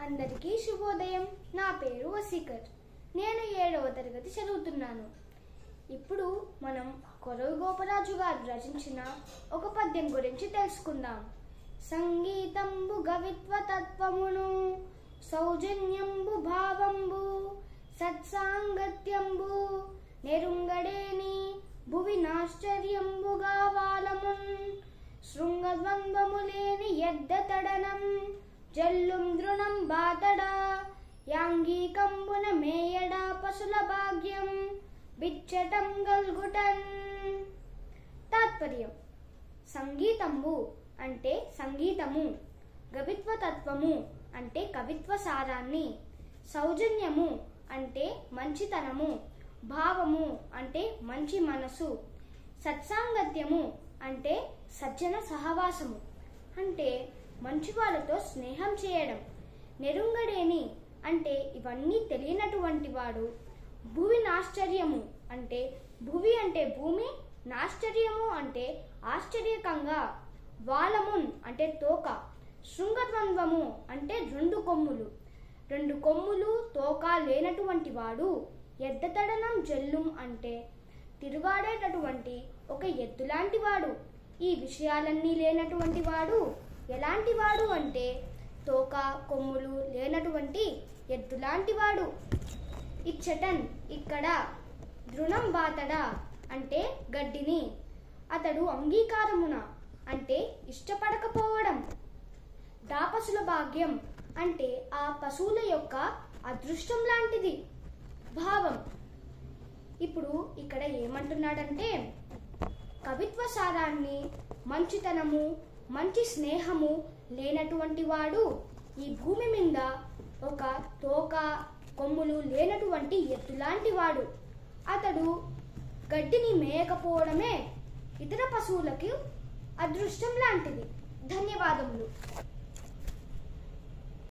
అందరికీ శుభోదయం. నా పేరు వసీకర్. నేను 7వ తరగతి చదువుతున్నాను. ఇప్పుడు మనం కొరవి గోపరాజు గారు రచించిన ఒక పద్యం గురించి తెలుసుకుందాం. సంగీతంబు గవిత్వ తత్వమును, సౌజన్యంబు భావంబు, సత్సాంగత్యంబు నెరుంగడేని భువి నాశ్చర్యంబుగా వాలమున్, శృంగద్వంద్వములేని ఎద్దతడనం జల్లుం దృణం బాతడా, యాంగీకంబున మేయడా పశుల భాగ్యం బిచ్చటం గల్గుటన్. తాత్పర్యం: సంగీతంబు అంటే సంగీతము, గవిత్వ తత్వము అంటే కవిత్వ సారాన్ని, సౌజన్యము అంటే మంచితనము, భావము అంటే మంచి మనసు, సత్సాంగత్యము అంటే సజ్జన సహవాసము అంటే మంచి వాళ్ళతో స్నేహం చేయడం, నెరుంగడేని అంటే ఇవన్నీ తెలియనటువంటి వాడు, భువి నాశ్చర్యము అంటే భువి అంటే భూమి, నాశ్చర్యము అంటే ఆశ్చర్యకంగా, వాలమున్ అంటే తోక, శృంగద్వంద్వము అంటే రెండు కొమ్ములు తోక లేనటువంటి వాడు, ఎద్దతడనం జల్లుం అంటే తిరుగాడేటటువంటి ఒక ఎద్దులాంటి వాడు. ఈ విషయాలన్నీ లేనటువంటి వాడు ఎలాంటి వాడు అంటే తోక కొమ్ములు లేనటువంటి ఎద్దులాంటి వాడు. ఇచ్చటన్ ఇక్కడ, దృణం బాతడా అంటే గడ్డిని, అతడు అంగీకారమున అంటే ఇష్టపడకపోవడం, దాపసుల భాగ్యం అంటే ఆ పశువుల యొక్క అదృష్టం లాంటిది. భావం: ఇప్పుడు ఇక్కడ ఏమంటున్నాడంటే కవిత్వ సారాన్ని, మంచితనము, మంచి స్నేహము లేనటువంటి వాడు ఈ భూమి మీద ఒక తోక కొమ్ములు లేనటువంటి ఎద్దులాంటి వాడు. అతడు గడ్డిని మేయకపోవడమే ఇతర పశువులకు అదృష్టం లాంటిది. ధన్యవాదములు.